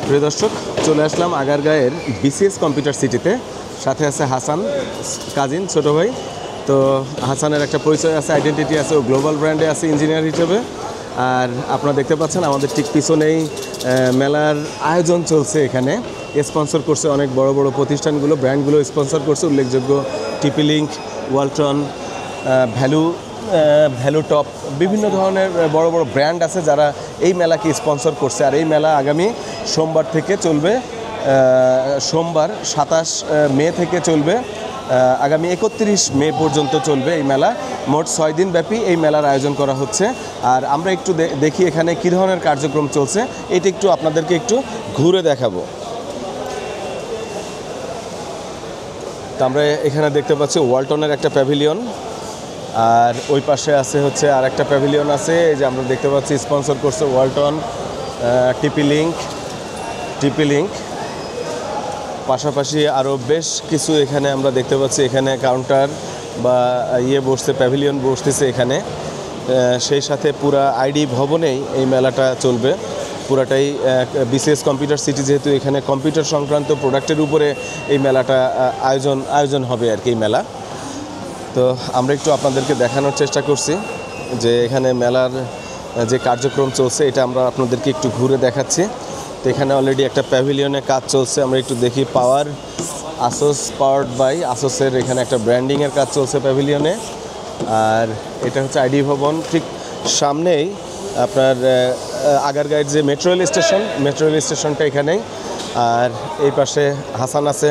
প্রিয় দর্শক, চলে আসলাম আগারগাঁয়ের বিসিএস কম্পিউটার সিটিতে। সাথে আছে হাসান, কাজিন, ছোটো ভাই। তো হাসানের একটা পরিচয় আছে, আইডেন্টিটি আছে, ও গ্লোবাল ব্র্যান্ডে আছে ইঞ্জিনিয়ার হিসেবে। আর আপনারা দেখতে পাচ্ছেন আমাদের ঠিক পিছনেই মেলার আয়োজন চলছে। এখানে স্পন্সর করছে অনেক বড় বড় প্রতিষ্ঠানগুলো, ব্র্যান্ডগুলো স্পন্সর করছে। উল্লেখযোগ্য টিপি লিঙ্ক, ওয়ালটন, ভ্যালু টপ, বিভিন্ন ধরনের বড় বড় ব্র্যান্ড আছে যারা এই মেলাকে স্পন্সর করছে। আর এই মেলা আগামী সোমবার থেকে চলবে, সোমবার 27 মে থেকে চলবে, আগামী 31 মে পর্যন্ত চলবে এই মেলা। মোট 6 দিন ব্যাপী এই মেলার আয়োজন করা হচ্ছে। আর আমরা একটু দেখি এখানে কী ধরনের কার্যক্রম চলছে, এটা একটু আপনাদেরকে একটু ঘুরে দেখাবো। তো আমরা এখানে দেখতে পাচ্ছি ওয়ালটনের একটা প্যাভিলিয়ন, আর ওই পাশে আছে হচ্ছে আর একটা প্যাভিলিয়ন আছে। এই যে আমরা দেখতে পাচ্ছি স্পন্সর করছে ওয়ালটন, টিপি লিঙ্ক, পাশাপাশি আরও বেশ কিছু এখানে আমরা দেখতে পাচ্ছি। এখানে কাউন্টার বা বসছে, প্যাভিলিয়ন বসতেছে এখানে। সেই সাথে পুরা আইডি ভবনেই এই মেলাটা চলবে। পুরাটাই বিসিএস কম্পিউটার সিটি, যেহেতু এখানে কম্পিউটার সংক্রান্ত প্রোডাক্টের উপরে এই মেলাটা আয়োজন হবে আর কি এই মেলা। তো আমরা একটু আপনাদেরকে দেখানোর চেষ্টা করছি যে এখানে মেলার যে কার্যক্রম চলছে এটা আমরা আপনাদেরকে একটু ঘুরে দেখাচ্ছি। তো এখানে অলরেডি একটা প্যাভিলিয়নে কাজ চলছে, আমরা একটু দেখি। পাওয়ার্ড বাই আসোসের এখানে একটা ব্র্যান্ডিংয়ের কাজ চলছে প্যাভিলিয়নে। আর এটা হচ্ছে আইডি ভবন, ঠিক সামনেই আপনার আগারগাঁয়ের যে মেট্রো রেল স্টেশনটা এখানেই। আর এই পাশে হাসান আছে,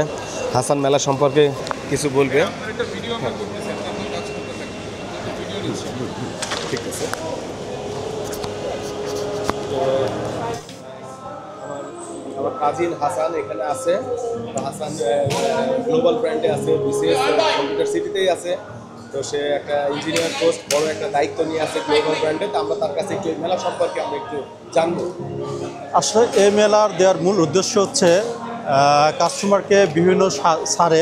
হাসান মেলা সম্পর্কে কিছু বলবে। ঠিক আছে, আমার কাজিন হাসান এখানে আছে। হাসান গ্লোবাল ব্র্যান্ডে আছে, বিসিএস কম্পিউটার সিটিতেই আছে। তো সে একটা ইঞ্জিনিয়ার পোস্ট, বড় একটা দায়িত্ব নিয়ে আছে গ্লোবাল ব্র্যান্ডে। তো আমরা তার কাছে একটু এই মেলা সম্পর্কে আমরা একটু জানবো। আসলে এই মেলার দেওয়ার মূল উদ্দেশ্য হচ্ছে কাস্টমারকে বিভিন্ন ছাড়ে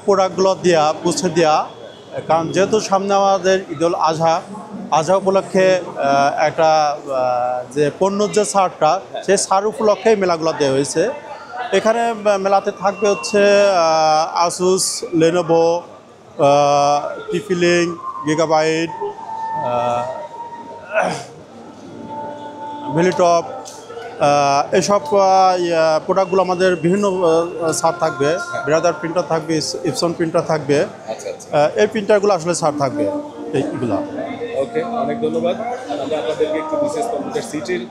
প্রোডাক্টগুলো পৌঁছে দেওয়া। কারণ যেহেতু সামনে আমাদের ঈদুল আজহা উপলক্ষে একটা যে পণ্যর যে ছাড়টা, সেই ছাড় উপলক্ষে মেলাগুলো দেওয়া হয়েছে। এখানে মেলাতে থাকবে হচ্ছে আসুস, লেনোভো, টিপি লিঙ্ক, গিগাবাইট, ভ্যালু টপ, এসব প্রোডাক্টগুলো আমাদের বিভিন্ন ছাড় থাকবে। ব্রাদার প্রিন্টার থাকবে, ইপসন প্রিন্টার থাকবে। এই প্রিন্টারগুলো আসলে ছাড় থাকবে এইগুলো। ওকে, অনেক ধন্যবাদ। আমরা আপনাদেরকে একটু বিসিএস কম্পিউটার সিটির